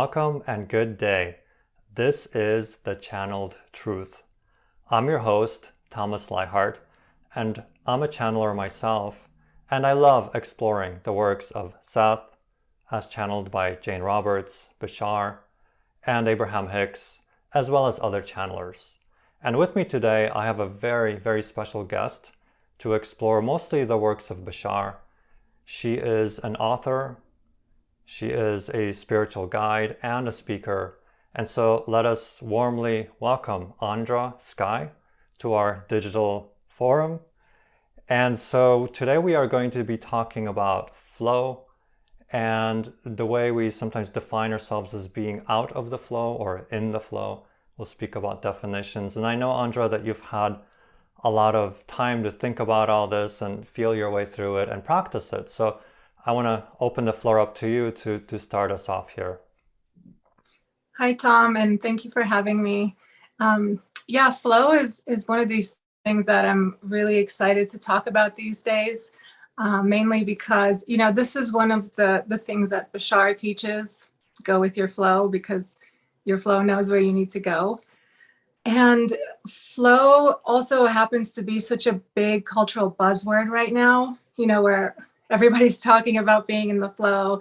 Welcome and good day. This is The Channeled Truth. I'm your host, Thomas Leichardt, and I'm a channeler myself, and I love exploring the works of Seth, as channeled by Jane Roberts, Bashar, and Abraham-Hicks, as well as other channelers. And with me today, I have a very, very special guest to explore mostly the works of Bashar. She is an author, she is a spiritual guide and a speaker. And so let us warmly welcome AndRa Skye to our digital forum. And so today we are going to be talking about flow and the way we sometimes define ourselves as being out of the flow or in the flow. We'll speak about definitions. And I know, AndRa, that you've had a lot of time to think about all this and feel your way through it and practice it. So I want to open the floor up to you to start us off here. Hi, Tom, and thank you for having me. Flow is one of these things that I'm really excited to talk about these days, mainly because, this is one of the things that Bashar teaches. Go with your flow because your flow knows where you need to go. And flow also happens to be such a big cultural buzzword right now, where everybody's talking about being in the flow.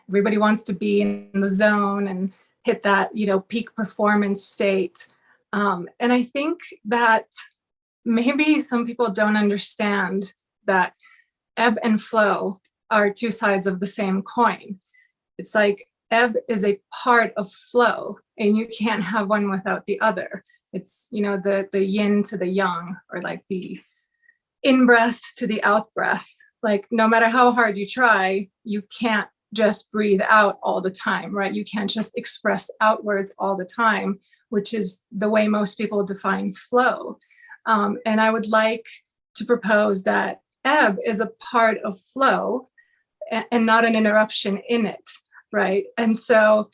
Everybody wants to be in the zone and hit that, peak performance state. And I think that maybe some people don't understand that ebb and flow are two sides of the same coin. It's like ebb is a part of flow, and you can't have one without the other. It's, the yin to the yang, or like the in-breath to the out-breath. Like, no matter how hard you try, you can't just breathe out all the time, right? You can't just express outwards all the time, which is the way most people define flow. And I would like to propose that ebb is a part of flow and not an interruption in it, right? And so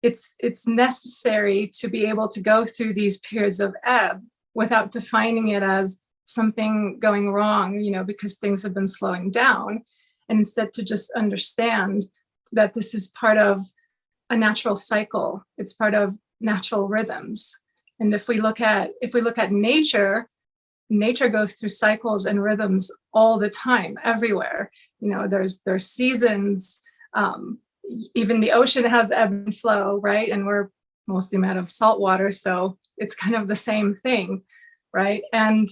it's necessary to be able to go through these periods of ebb without defining it as something going wrong, because things have been slowing down, and instead to just understand that this is part of a natural cycle. It's part of natural rhythms. And if we look at nature goes through cycles and rhythms all the time, everywhere. There's seasons. Even the ocean has ebb and flow, right? And we're mostly made of salt water, so it's kind of the same thing, right? And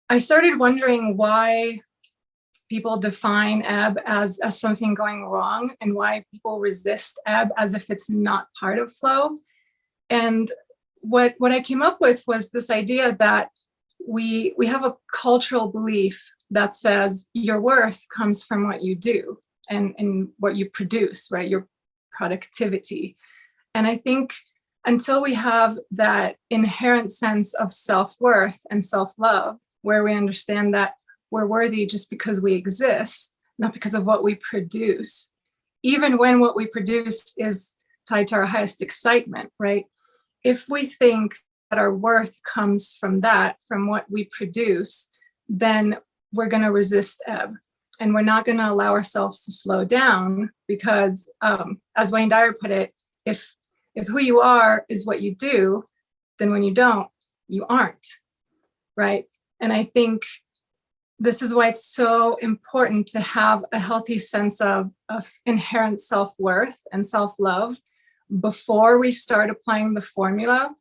I started wondering why people define ebb as something going wrong, and why people resist ebb as if it's not part of flow. And what I came up with was this idea that we have a cultural belief that says your worth comes from what you do and what you produce, right? Your productivity. And I think until we have that inherent sense of self-worth and self-love, where we understand that we're worthy just because we exist, not because of what we produce, even when what we produce is tied to our highest excitement, right? If we think that our worth comes from that, from what we produce, then we're going to resist ebb. And we're not going to allow ourselves to slow down because, as Wayne Dyer put it, if who you are is what you do, then when you don't, you aren't, right? And I think this is why it's so important to have a healthy sense of inherent self-worth and self-love before we start applying the formula.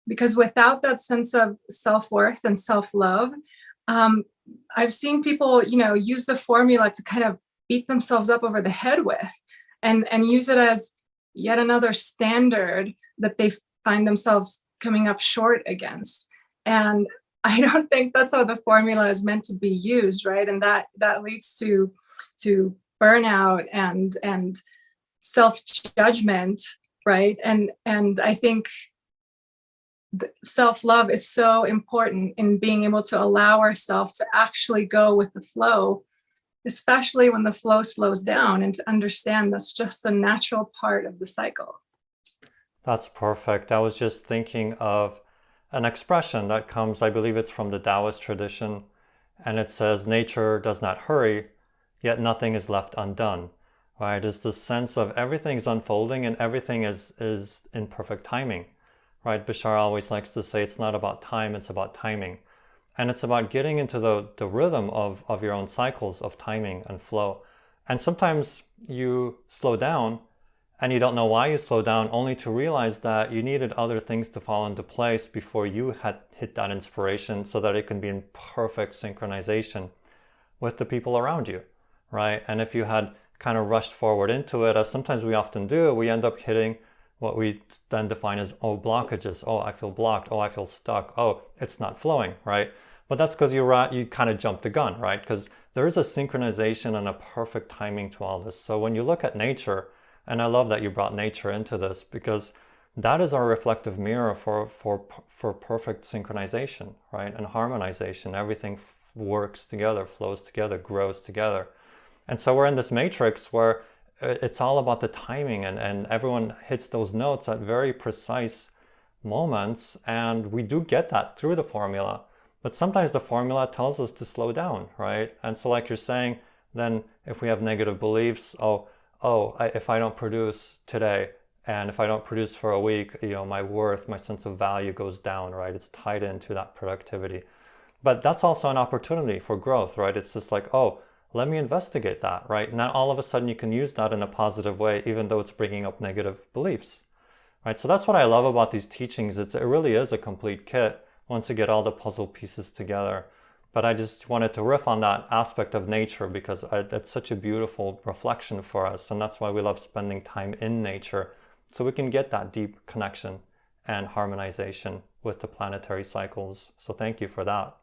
Because without that sense of self-worth and self-love, I've seen people, use the formula to kind of beat themselves up over the head with and use it as yet another standard that they find themselves coming up short against. And I don't think that's how the formula is meant to be used, right? And that leads to burnout and self-judgment, right? And I think self-love is so important in being able to allow ourselves to actually go with the flow, especially when the flow slows down, and to understand that's just the natural part of the cycle. That's perfect. I was just thinking of an expression that comes, I believe it's from the Taoist tradition, and it says, nature does not hurry, yet nothing is left undone. right? It's this sense of everything's unfolding and everything is in perfect timing, right? Bashar always likes to say it's not about time, it's about timing. And it's about getting into the rhythm of your own cycles of timing and flow. And sometimes you slow down and you don't know why you slow down, only to realize that you needed other things to fall into place before you had hit that inspiration so that it can be in perfect synchronization with the people around you, right? And if you had kind of rushed forward into it, as sometimes we often do, we end up hitting what we then define as, oh, blockages. Oh, I feel blocked. Oh, I feel stuck. Oh, it's not flowing, right? But that's because you kind of jumped the gun, right? Because there is a synchronization and a perfect timing to all this. So when you look at nature, and I love that you brought nature into this, because that is our reflective mirror for perfect synchronization, right? And harmonization. Everything works together, flows together, grows together. And so we're in this matrix where it's all about the timing, and everyone hits those notes at very precise moments, and we do get that through the formula. But sometimes the formula tells us to slow down, right? And so like you're saying, then if we have negative beliefs, if I don't produce today, and if I don't produce for a week, my worth, my sense of value goes down, right? It's tied into that productivity. But that's also an opportunity for growth, right? It's just like, let me investigate that, right? Now all of a sudden you can use that in a positive way, even though it's bringing up negative beliefs, right? So that's what I love about these teachings. It really is a complete kit once you get all the puzzle pieces together. But I just wanted to riff on that aspect of nature because it's such a beautiful reflection for us. And that's why we love spending time in nature, so we can get that deep connection and harmonization with the planetary cycles. So thank you for that.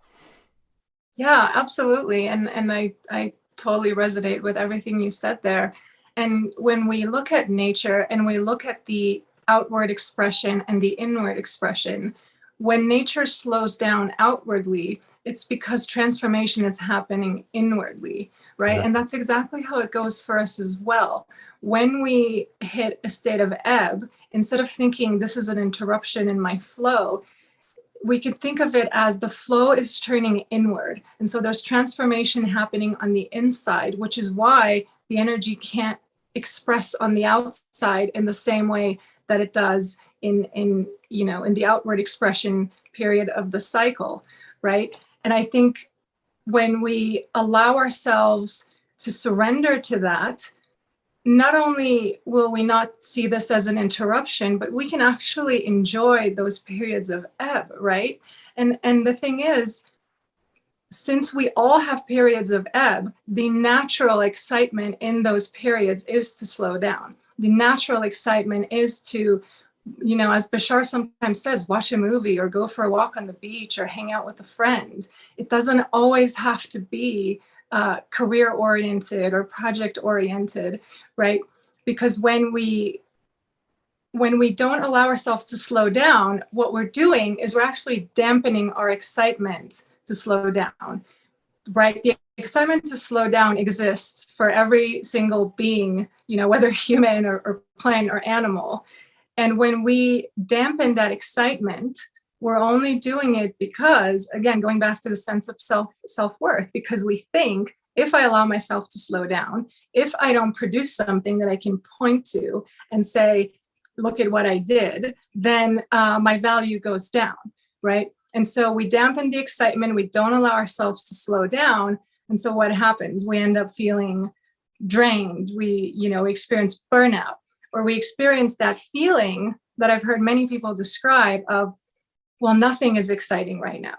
Yeah, absolutely. And I totally resonate with everything you said there. And when we look at nature and we look at the outward expression and the inward expression, when nature slows down outwardly, it's because transformation is happening inwardly, right? Yeah. And that's exactly how it goes for us as well. When we hit a state of ebb, instead of thinking this is an interruption in my flow, we could think of it as the flow is turning inward. And so there's transformation happening on the inside, which is why the energy can't express on the outside in the same way that it does in the outward expression period of the cycle, right? And I think when we allow ourselves to surrender to that, not only will we not see this as an interruption, but we can actually enjoy those periods of ebb, right? And the thing is, since we all have periods of ebb, the natural excitement in those periods is to slow down. The natural excitement is to, as Bashar sometimes says, watch a movie or go for a walk on the beach or hang out with a friend. It doesn't always have to be career oriented or project oriented, right? Because when we don't allow ourselves to slow down, what we're doing is we're actually dampening our excitement to slow down, right? The excitement to slow down exists for every single being, whether human or plant or animal. And when we dampen that excitement, we're only doing it because, again, going back to the sense of self-worth, because we think if I allow myself to slow down, if I don't produce something that I can point to and say, look at what I did, then my value goes down, right? And so we dampen the excitement, we don't allow ourselves to slow down. And so what happens? We end up feeling drained. We experience burnout, or we experience that feeling that I've heard many people describe of, well, nothing is exciting right now.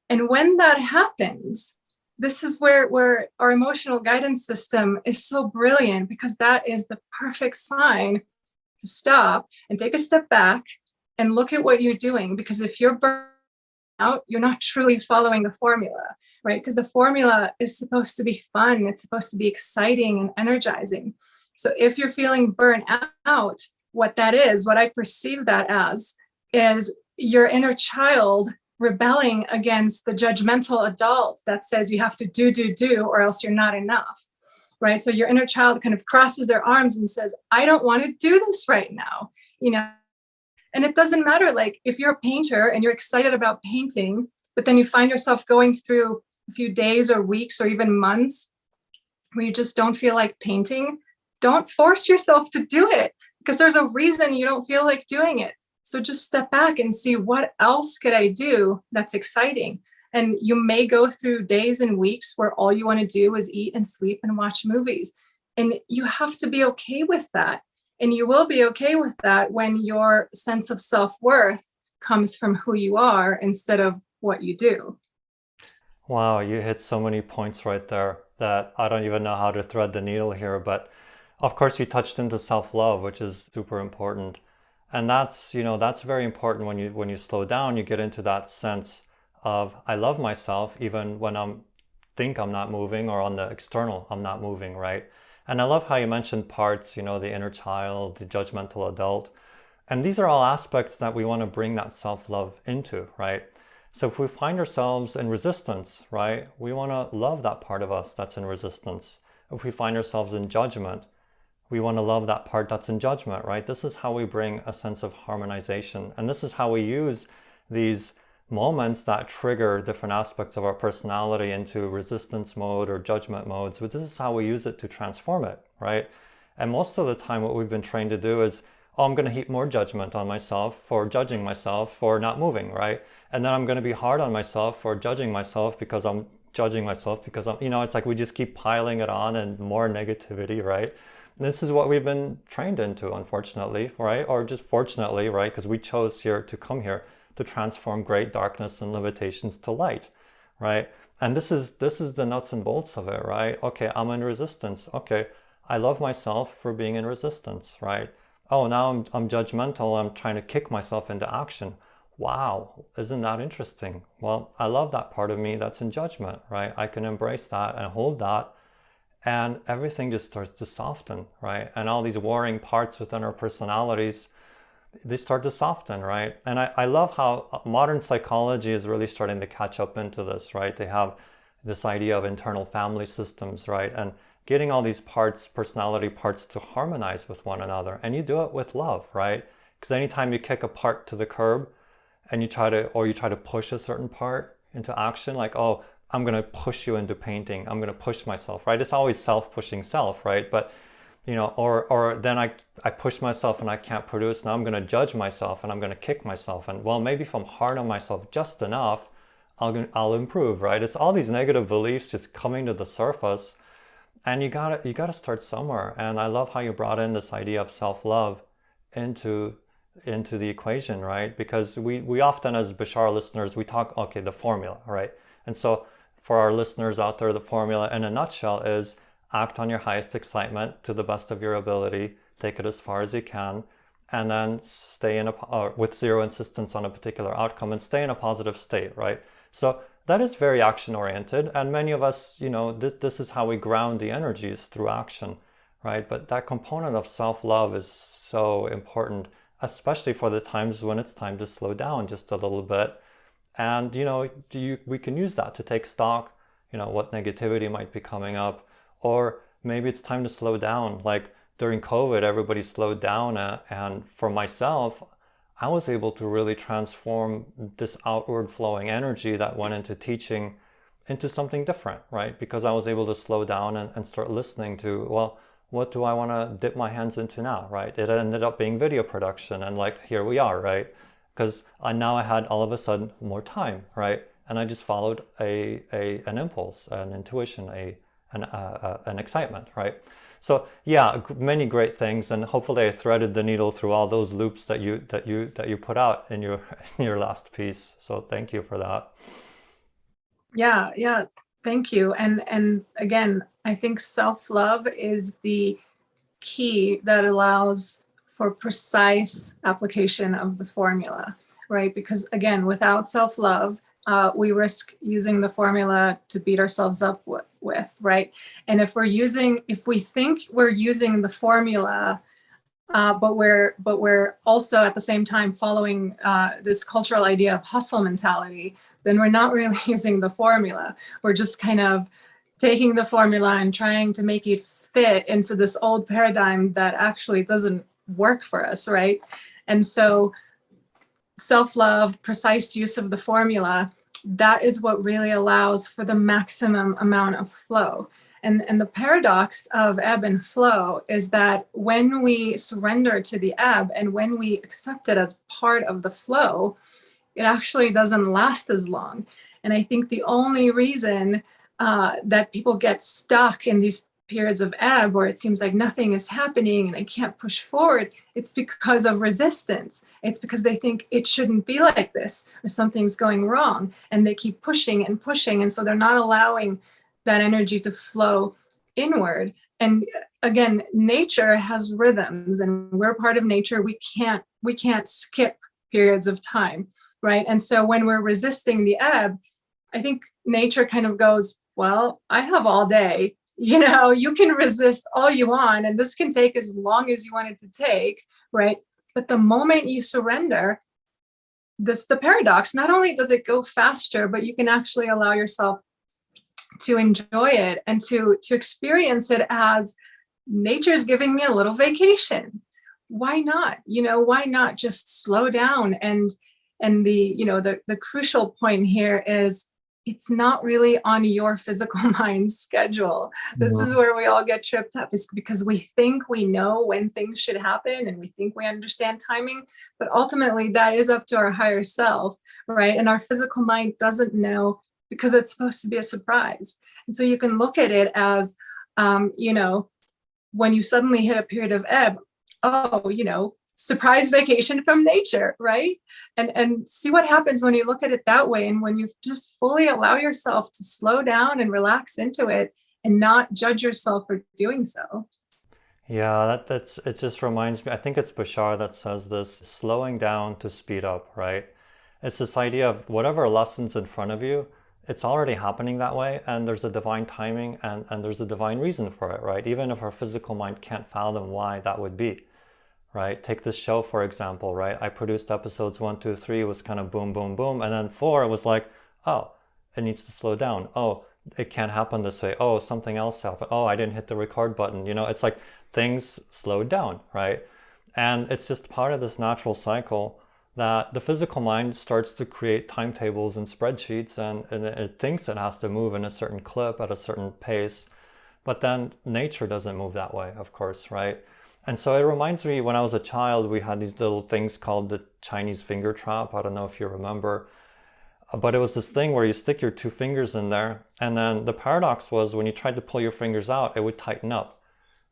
And when that happens, this is where our emotional guidance system is so brilliant, because that is the perfect sign to stop and take a step back and look at what you're doing. Because if you're burnt out, you're not truly following the formula, right? Because the formula is supposed to be fun. It's supposed to be exciting and energizing. So if you're feeling burnt out, what that is, what I perceive that as, is your inner child rebelling against the judgmental adult that says you have to do, or else you're not enough, right? So your inner child kind of crosses their arms and says, I don't want to do this right now, And it doesn't matter, like, if you're a painter and you're excited about painting, but then you find yourself going through a few days or weeks or even months where you just don't feel like painting, don't force yourself to do it, because there's a reason you don't feel like doing it. So just step back and see, what else could I do that's exciting? And you may go through days and weeks where all you want to do is eat and sleep and watch movies. And you have to be okay with that. And you will be okay with that when your sense of self-worth comes from who you are instead of what you do. Wow, you hit so many points right there that I don't even know how to thread the needle here. But of course, you touched into self-love, which is super important. And that's, that's very important when you slow down, you get into that sense of, I love myself even when think I'm not moving, or on the external, I'm not moving, right? And I love how you mentioned parts, the inner child, the judgmental adult. And these are all aspects that we want to bring that self-love into, right? So if we find ourselves in resistance, right, we want to love that part of us that's in resistance. If we find ourselves in judgment, we want to love that part that's in judgment, right? This is how we bring a sense of harmonization. And this is how we use these moments that trigger different aspects of our personality into resistance mode or judgment modes. But this is how we use it to transform it, right? And most of the time what we've been trained to do is, oh, I'm going to heap more judgment on myself for judging myself for not moving, right? And then I'm going to be hard on myself for judging myself because I'm judging myself because I'm, it's like we just keep piling it on and more negativity, right? And this is what we've been trained into, unfortunately, right? Or just fortunately, right? Because we chose here to come here to transform great darkness and limitations to light, right? And this is the nuts and bolts of it, right? Okay, I'm in resistance. Okay, I love myself for being in resistance, right? Oh, now I'm judgmental. I'm trying to kick myself into action. Wow, isn't that interesting? Well, I love that part of me that's in judgment, right? I can embrace that and hold that, and everything just starts to soften, right? And all these warring parts within our personalities, they start to soften, right? And I love how modern psychology is really starting to catch up into this, right? They have this idea of internal family systems, right? And getting all these parts, personality parts, to harmonize with one another. And you do it with love, right? Because anytime you kick a part to the curb and you try to push a certain part into action, like, oh, I'm going to push you into painting, I'm going to push myself, right? It's always self-pushing self, right? But or then I push myself and I can't produce. Now I'm going to judge myself and I'm going to kick myself. And well, maybe if I'm hard on myself just enough, I'll improve, right? It's all these negative beliefs just coming to the surface, and you gotta start somewhere. And I love how you brought in this idea of self-love into the equation, right? Because we often, as Bashar listeners, we talk, okay, the formula, right? And so for our listeners out there, the formula in a nutshell is: act on your highest excitement to the best of your ability, take it as far as you can, and then stay with zero insistence on a particular outcome, and stay in a positive state, right? So that is very action oriented, and many of us, this is how we ground the energies, through action, right? But that component of self-love is so important, especially for the times when it's time to slow down just a little bit. And we can use that to take stock, what negativity might be coming up. Or maybe it's time to slow down. Like during COVID, everybody slowed down. And for myself, I was able to really transform this outward flowing energy that went into teaching into something different, right? Because I was able to slow down and start listening to, well, what do I want to dip my hands into now, right? It ended up being video production, and like, here we are, right? Because now I had all of a sudden more time, right? And I just followed an impulse, an intuition, an excitement, right? So yeah, many great things, and hopefully I threaded the needle through all those loops that you put out in your last piece. So thank you for that. Yeah, thank you. And again, I think self-love is the key that allows for precise application of the formula, right? Because again, without self-love, we risk using the formula to beat ourselves up with, right? And if we think we're using the formula, but we're also at the same time following this cultural idea of hustle mentality, then we're not really using the formula. We're just kind of taking the formula and trying to make it fit into this old paradigm that actually doesn't work for us, right? And so self-love, precise use of the formula, that is what really allows for the maximum amount of flow. And the paradox of ebb and flow is that when we surrender to the ebb and when we accept it as part of the flow, it actually doesn't last as long. And I think the only reason that people get stuck in these periods of ebb where it seems like nothing is happening and they can't push forward, it's because of resistance. It's because they think it shouldn't be like this or something's going wrong, and they keep pushing and pushing, and so they're not allowing that energy to flow inward. And again, nature has rhythms, and we're part of nature. We can't skip periods of time, right? And so when we're resisting the ebb, I think nature kind of goes, well, I have all day. You can resist all you want, and this can take as long as you want it to take, right? But the moment you surrender, the paradox, not only does it go faster, but you can actually allow yourself to enjoy it and to experience it as nature's giving me a little vacation. Why not? Why not just slow down? And the crucial point here is it's not really on your physical mind schedule. This is where we all get tripped up, is because we think we know when things should happen and we think we understand timing, but ultimately that is up to our higher self, right? And our physical mind doesn't know because it's supposed to be a surprise. And so you can look at it as, when you suddenly hit a period of ebb, surprise vacation from nature, right? And see what happens when you look at it that way, and when you just fully allow yourself to slow down and relax into it and not judge yourself for doing so. Yeah, it just reminds me, I think it's Bashar that says this, slowing down to speed up, right? It's this idea of whatever lesson's in front of you, it's already happening that way, and there's a divine timing and there's a divine reason for it, right? Even if our physical mind can't fathom why that would be. Right? Take this show, for example, right? I produced episodes 1, 2, 3, it was kind of boom, boom, boom. And then 4, it was like, oh, it needs to slow down. Oh, it can't happen this way. Oh, something else happened. Oh, I didn't hit the record button. It's like things slowed down, right? And it's just part of this natural cycle that the physical mind starts to create timetables and spreadsheets, and it thinks it has to move in a certain clip at a certain pace. But then nature doesn't move that way, of course, right? And so it reminds me, when I was a child, we had these little things called the Chinese finger trap. I don't know if you remember. But it was this thing where you stick your 2 fingers in there. And then the paradox was when you tried to pull your fingers out, it would tighten up,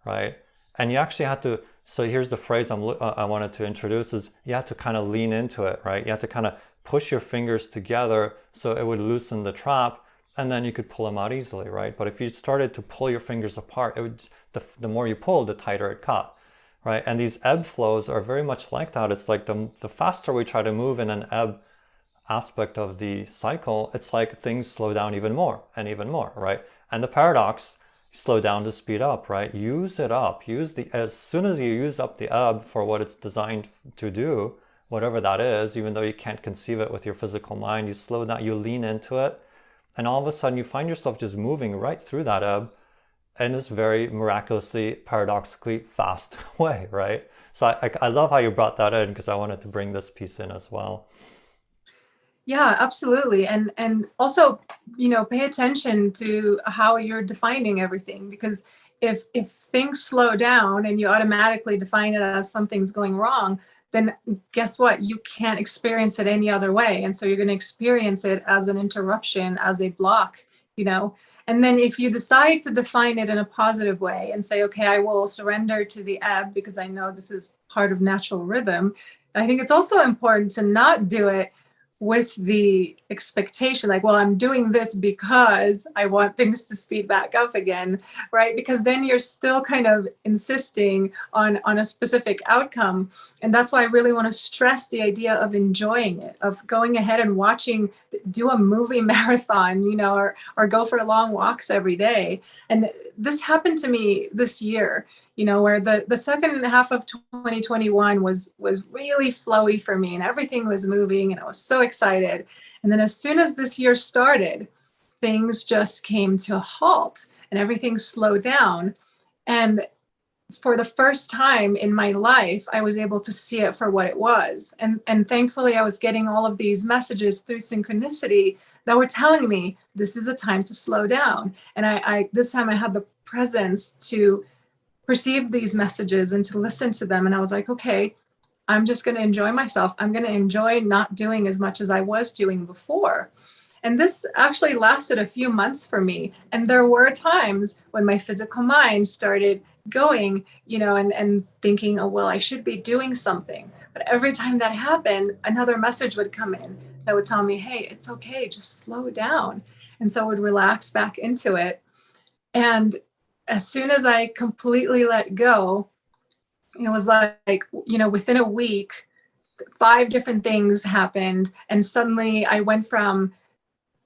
right? And you actually had to, so here's the phrase I wanted to introduce, is you had to kind of lean into it, right? You had to kind of push your fingers together so it would loosen the trap, and then you could pull them out easily, right? But if you started to pull your fingers apart, it would, the more you pulled, the tighter it got. Right? And these ebb flows are very much like that. It's like the faster we try to move in an ebb aspect of the cycle, it's like things slow down even more and even more, right? And the paradox, slow down to speed up, right? Use it up. As soon as you use up the ebb for what it's designed to do, whatever that is, even though you can't conceive it with your physical mind, you slow down, you lean into it, and all of a sudden you find yourself just moving right through that ebb in this very miraculously, paradoxically fast way, right? So I love how you brought that in, because I wanted to bring this piece in as well. Yeah, absolutely. And also, pay attention to how you're defining everything, because if things slow down and you automatically define it as something's going wrong, then guess what? You can't experience it any other way. And so you're going to experience it as an interruption, as a block, And then if you decide to define it in a positive way and say, okay, I will surrender to the ebb because I know this is part of natural rhythm, I think it's also important to not do it with the expectation, like, well, I'm doing this because I want things to speed back up again, right? Because then you're still kind of insisting on a specific outcome. And that's why I really want to stress the idea of enjoying it, of going ahead and do a movie marathon, or go for long walks every day. And this happened to me this year, where the second half of 2021 was really flowy for me, and everything was moving and I was so excited. And then as soon as this year started, things just came to a halt and everything slowed down. And for the first time in my life, I was able to see it for what it was. And thankfully, I was getting all of these messages through synchronicity that were telling me this is a time to slow down. And I this time I had the presence to perceive these messages and to listen to them. And I was like, okay, I'm just going to enjoy myself. I'm going to enjoy not doing as much as I was doing before. And this actually lasted a few months for me. And there were times when my physical mind started going, and thinking, oh, well, I should be doing something. But every time that happened, another message would come in that would tell me, hey, it's okay, just slow down. And so I would relax back into it. And as soon as I completely let go, it was like, within a week, 5 different things happened. And suddenly I went from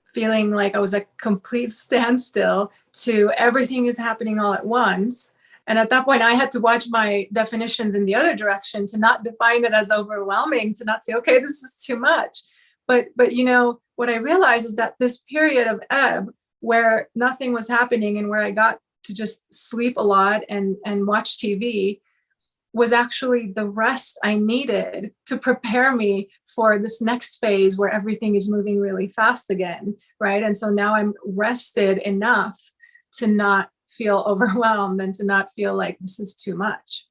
feeling like I was a complete standstill to everything is happening all at once. And at that point, I had to watch my definitions in the other direction to not define it as overwhelming, to not say, okay, this is too much. But what I realized is that this period of ebb where nothing was happening and where I got to just sleep a lot and watch TV was actually the rest I needed to prepare me for this next phase where everything is moving really fast again, right? And so now I'm rested enough to not feel overwhelmed and to not feel like this is too much.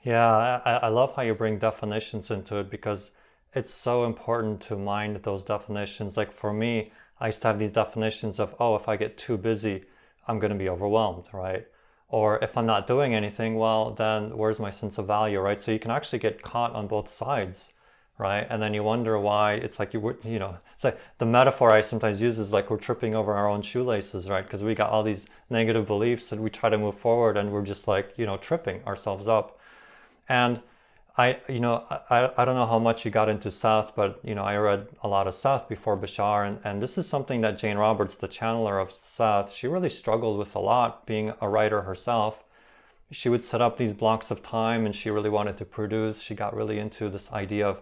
Yeah, I love how you bring definitions into it, because it's so important to mind those definitions. Like for me, I used to have these definitions of, oh, if I get too busy, I'm going to be overwhelmed, right? Or if I'm not doing anything, well, then where's my sense of value, right? So you can actually get caught on both sides, right? And then you wonder why. It's like it's like the metaphor I sometimes use is like we're tripping over our own shoelaces, right? Because we got all these negative beliefs and we try to move forward and we're just like, tripping ourselves up. And I don't know how much you got into Seth, but I read a lot of Seth before Bashar, and this is something that Jane Roberts, the channeler of Seth, she really struggled with a lot, being a writer herself. She would set up these blocks of time and she really wanted to produce. She got really into this idea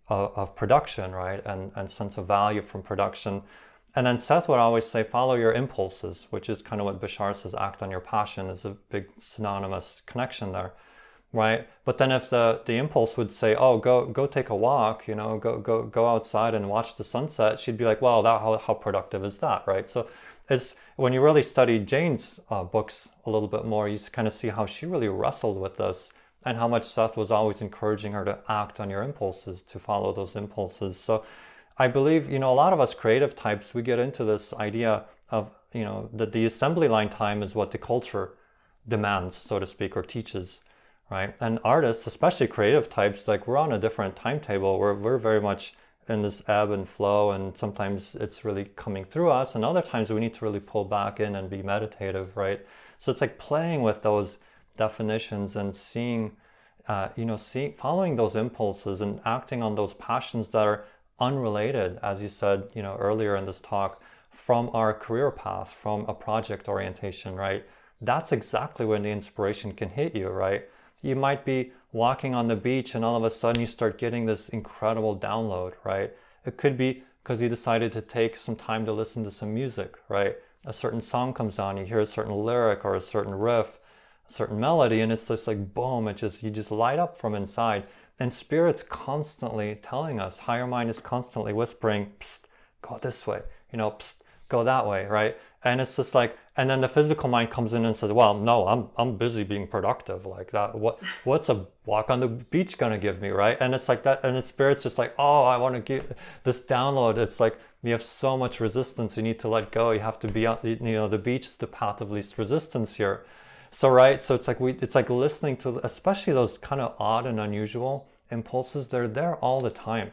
of production, right? And sense of value from production. And then Seth would always say, follow your impulses, which is kind of what Bashar says, act on your passion, is a big synonymous connection there. Right, but then if the impulse would say, "Oh, go take a walk," go outside and watch the sunset, she'd be like, "Well, how productive is that?" Right. So it's when you really study Jane's books a little bit more, you kind of see how she really wrestled with this, and how much Seth was always encouraging her to act on your impulses, to follow those impulses. So I believe a lot of us creative types, we get into this idea of that the assembly line time is what the culture demands, so to speak, or teaches. Right, and artists, especially creative types, like we're on a different timetable. We're very much in this ebb and flow, and sometimes it's really coming through us, and other times we need to really pull back in and be meditative, right? So it's like playing with those definitions and seeing, following those impulses and acting on those passions that are unrelated, as you said, earlier in this talk, from our career path, from a project orientation, right? That's exactly when the inspiration can hit you, right? You might be walking on the beach and all of a sudden you start getting this incredible download, right? It could be because you decided to take some time to listen to some music, right? A certain song comes on, you hear a certain lyric or a certain riff, a certain melody, and it's just like boom, you just light up from inside. And Spirit's constantly telling us, higher mind is constantly whispering, psst, go this way, psst, go that way, right? And it's just like, and then the physical mind comes in and says, well, no, I'm busy being productive. Like that, what's a walk on the beach gonna give me, right? And it's like that, and the Spirit's just like, oh, I want to give this download. It's like, you have so much resistance, you need to let go. You have to be on, the beach is the path of least resistance here. So, right, so it's like listening to, especially those kind of odd and unusual impulses, they're there all the time.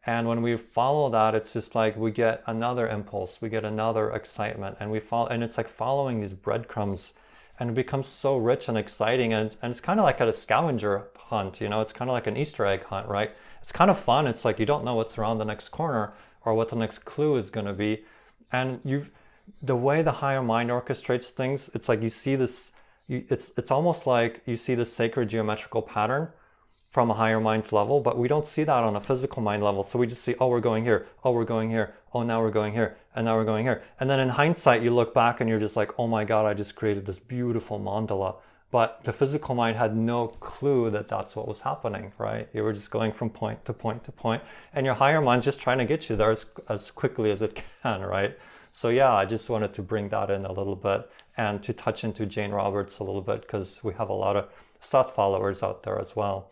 And when we follow that, it's just like we get another impulse, we get another excitement, and we follow, and it's like following these breadcrumbs, and it becomes so rich and exciting. And it's kind of like at a scavenger hunt, it's kind of like an Easter egg hunt, right? It's kind of fun. It's like you don't know what's around the next corner or what the next clue is going to be. And the way the higher mind orchestrates things, it's like you see this, it's almost like you see this sacred geometrical pattern from a higher mind's level, but we don't see that on a physical mind level. So we just see, oh, we're going here, oh, we're going here, oh, now we're going here, and now we're going here. And then in hindsight, you look back and you're just like, oh my God, I just created this beautiful mandala But the physical mind had no clue that that's what was happening, right? You were just going from point to point to point, and your higher mind's just trying to get you there as quickly as it can, right? So yeah, I just wanted to bring that in a little bit and to touch into Jane Roberts a little bit, because we have a lot of Seth followers out there as well.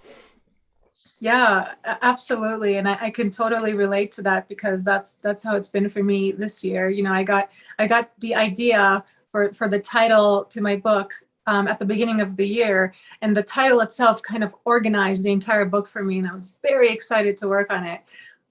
Yeah, absolutely. And I can totally relate to that, because that's how it's been for me this year. You know, I got the idea for the title to my book at the beginning of the year, and the title itself kind of organized the entire book for me, and I was very excited to work on it.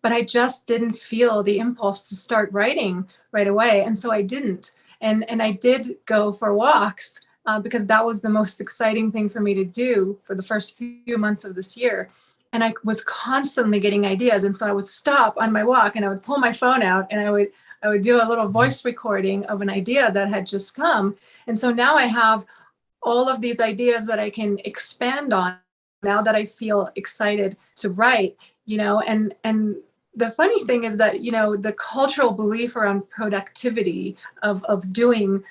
But I just didn't feel the impulse to start writing right away, and so I didn't. And I did go for walks because that was the most exciting thing for me to do for the first few months of this year. And I was constantly getting ideas, and so I would stop on my walk and I would pull my phone out and I would do a little voice recording of an idea that had just come. And so now I have all of these ideas that I can expand on now that I feel excited to write, you know. And the funny thing is that, you know, the cultural belief around productivity of doing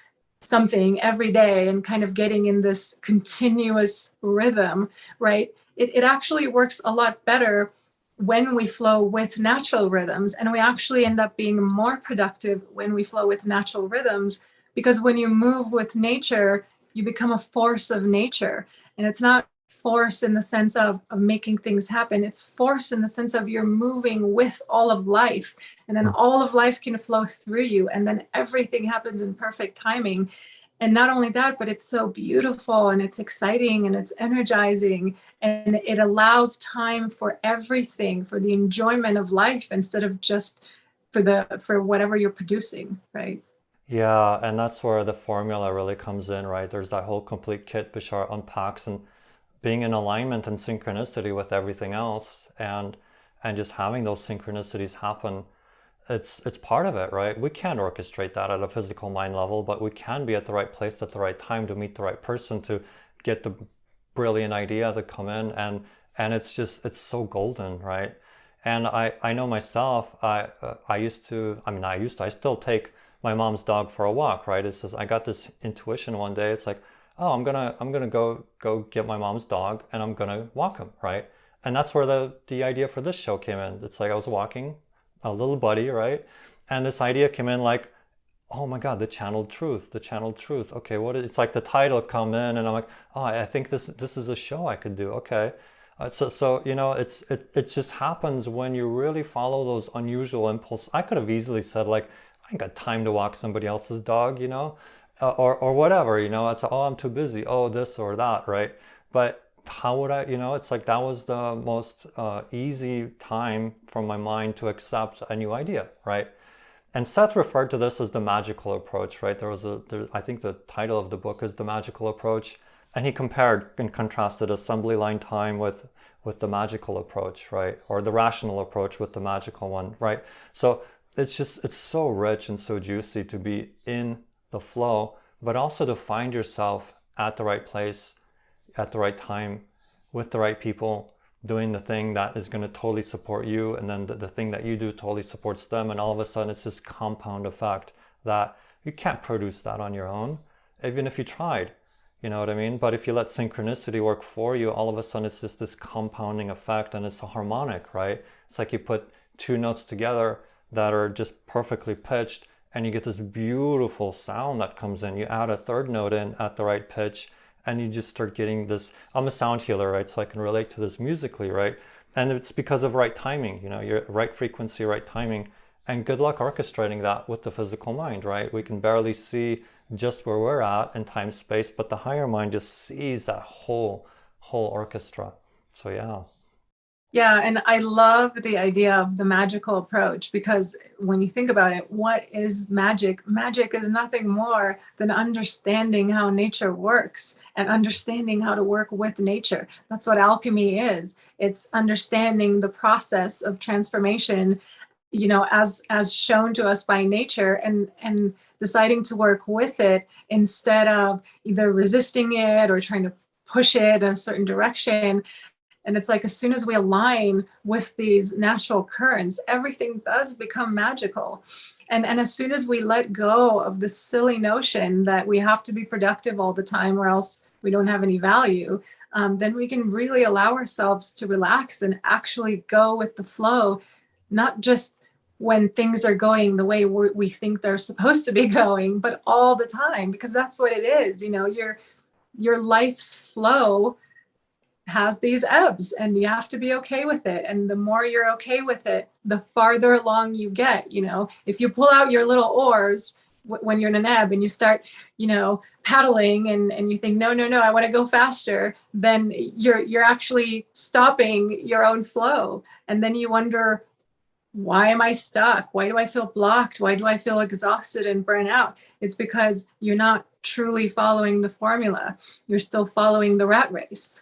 something every day and kind of getting in this continuous rhythm, right? It actually works a lot better when we flow with natural rhythms, and we actually end up being more productive when we flow with natural rhythms, because when you move with nature, you become a force of nature. And it's not force in the sense of making things happen. It's force in the sense of you're moving with all of life, and then all of life can flow through you, and then everything happens in perfect timing. And not only that, but it's so beautiful and it's exciting and it's energizing, and it allows time for everything, for the enjoyment of life, instead of just for whatever you're producing, right? Yeah, and that's where the formula really comes in, right? There's that whole complete kit Bashar unpacks, and being in alignment and synchronicity with everything else, and just having those synchronicities happen. It's part of it, right? We can't orchestrate that at a physical mind level, but we can be at the right place at the right time to meet the right person, to get the brilliant idea to come in, and it's so golden, right? And I know myself, I still take my mom's dog for a walk, right? It's just, I got this intuition one day. It's like, oh, I'm gonna go get my mom's dog and I'm gonna walk him, right? And that's where the idea for this show came in. It's like I was walking a little buddy, right? And this idea came in like, oh my God, the channeled truth, the channeled truth. Okay, it's like the title come in, and I'm like, oh, I think this is a show I could do. Okay, so you know, it just happens when you really follow those unusual impulses. I could have easily said like, I ain't got time to walk somebody else's dog, you know, or whatever, you know. It's oh, I'm too busy. Oh, this or that, right? But how would I, you know, it's like that was the most easy time for my mind to accept a new idea, right? And Seth referred to this as the magical approach, right? I think the title of the book is The Magical Approach. And he compared and contrasted assembly line time with the magical approach, right? Or the rational approach with the magical one, right? So it's so rich and so juicy to be in the flow, but also to find yourself at the right place, at the right time, with the right people, doing the thing that is going to totally support you, and then the thing that you do totally supports them, and all of a sudden it's this compound effect that you can't produce that on your own, even if you tried, you know what I mean? But if you let synchronicity work for you, all of a sudden it's just this compounding effect, and it's a harmonic, right? It's like you put two notes together that are just perfectly pitched, and you get this beautiful sound that comes in. You add a third note in at the right pitch, and you just start getting this. I'm a sound healer, right? So I can relate to this musically, right? And it's because of right timing, you know, your right frequency, right timing. And good luck orchestrating that with the physical mind, right? We can barely see just where we're at in time space, but the higher mind just sees that whole orchestra. So yeah. Yeah, and I love the idea of the magical approach, because when you think about it, what is magic? Magic is nothing more than understanding how nature works and understanding how to work with nature. That's what alchemy is. It's understanding the process of transformation, you know, as shown to us by nature, and deciding to work with it instead of either resisting it or trying to push it in a certain direction. And it's like, as soon as we align with these natural currents, everything does become magical. And as soon as we let go of the silly notion that we have to be productive all the time, or else we don't have any value, then we can really allow ourselves to relax and actually go with the flow, not just when things are going the way we think they're supposed to be going, but all the time, because that's what it is. Your life's flow has these ebbs, and you have to be okay with it. And the more you're okay with it, the farther along you get. If you pull out your little oars when you're in an ebb and you start, paddling and you think, no, I want to go faster, then you're actually stopping your own flow. And then you wonder, why am I stuck? Why do I feel blocked? Why do I feel exhausted and burnt out? It's because you're not truly following the formula. You're still following the rat race.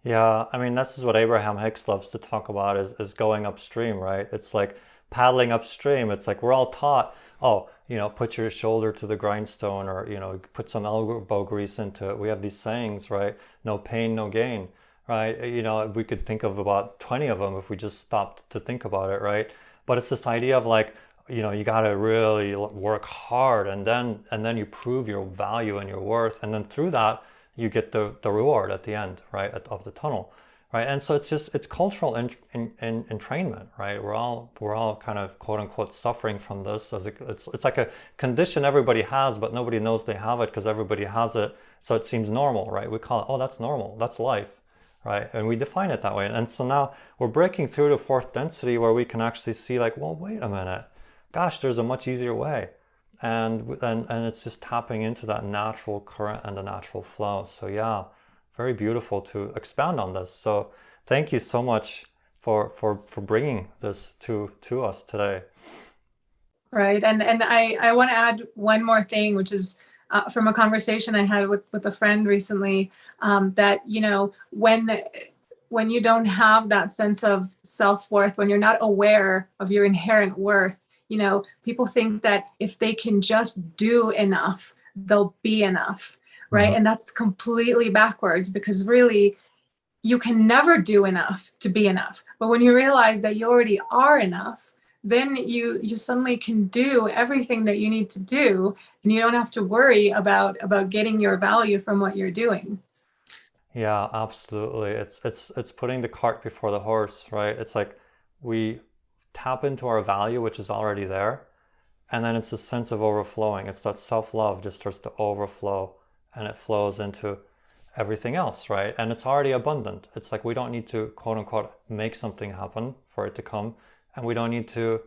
Yeah, I mean, this is what Abraham-Hicks loves to talk about is going upstream, right? It's like paddling upstream. It's like we're all taught, put your shoulder to the grindstone, or, put some elbow grease into it. We have these sayings, right? No pain, no gain, right? We could think of about 20 of them if we just stopped to think about it, right? But it's this idea of like, you got to really work hard, and then you prove your value and your worth. And then through that, you get the reward at the end, right, of the tunnel, right? And so it's cultural entrainment, right? We're all kind of quote unquote suffering from this. It's like a condition everybody has, but nobody knows they have it because everybody has it. So it seems normal, right? We call it, oh, that's normal, that's life, right? And we define it that way. And so now we're breaking through to fourth density, where we can actually see like, well, wait a minute, gosh, there's a much easier way. And it's just tapping into that natural current and the natural flow. So yeah, very beautiful to expound on this. So thank you so much for bringing this to us today. Right, and I want to add one more thing, which is from a conversation I had with a friend recently, that when you don't have that sense of self-worth, when you're not aware of your inherent worth, people think that if they can just do enough, they'll be enough, right? Mm-hmm. And that's completely backwards, because really, you can never do enough to be enough. But when you realize that you already are enough, then you suddenly can do everything that you need to do, and you don't have to worry about getting your value from what you're doing. Yeah, absolutely. It's putting the cart before the horse, right? It's like we tap into our value, which is already there, and then it's a sense of overflowing. It's that self-love just starts to overflow, and it flows into everything else, right? And it's already abundant. It's like we don't need to quote unquote make something happen for it to come, and we don't need to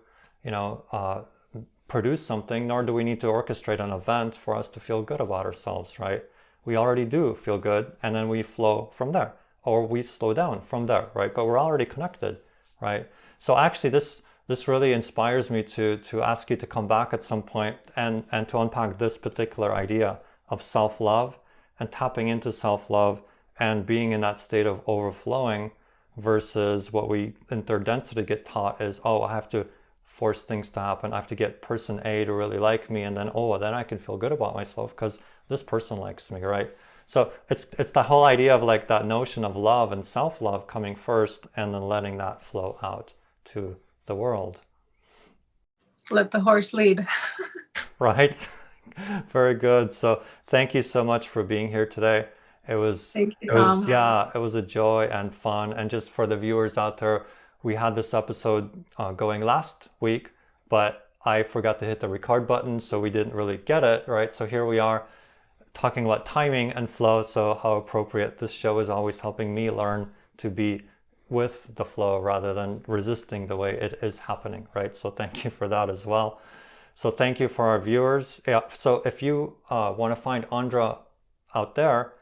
produce something, nor do we need to orchestrate an event for us to feel good about ourselves, right? We already do feel good, and then we flow from there, or we slow down from there, right? But we're already connected, right? So actually this really inspires me to ask you to come back at some point and to unpack this particular idea of self-love and tapping into self-love and being in that state of overflowing, versus what we in third density get taught is, oh, I have to force things to happen. I have to get person A to really like me, and then then I can feel good about myself because this person likes me, right? So it's the whole idea of like that notion of love and self-love coming first, and then letting that flow out to the world. Let the horse lead. Right. Very good. So thank you so much for being here today. It was a joy and fun. And just for the viewers out there, we had this episode going last week, but I forgot to hit the record button, so we didn't really get it, right? So here we are talking about timing and flow. So how appropriate. This show is always helping me learn to be with the flow rather than resisting the way it is happening, right? So thank you for that as well. So thank you for our viewers. Yeah, so if you want to find AndRa out there,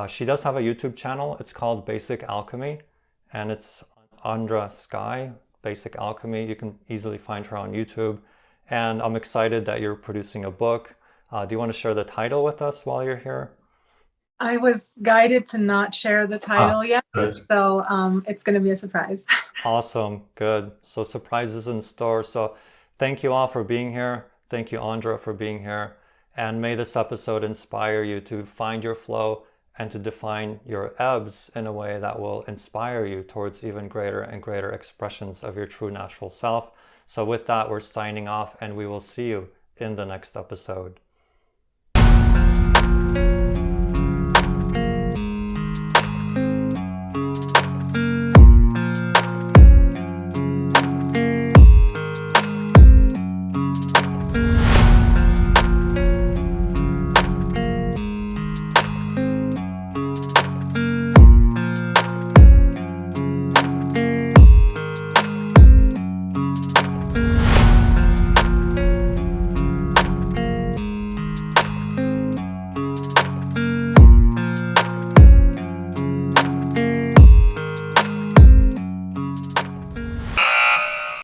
she does have a YouTube channel. It's called Basic Alchemy, and it's AndRa Skye, Basic Alchemy. You can easily find her on YouTube. And I'm excited that you're producing a book. Do you want to share the title with us while you're here? I was guided to not share the title yet, good. So it's going to be a surprise. Awesome, good. So surprises in store. So thank you all for being here. Thank you, AndRa, for being here. And may this episode inspire you to find your flow and to define your ebbs in a way that will inspire you towards even greater and greater expressions of your true natural self. So with that, we're signing off, and we will see you in the next episode.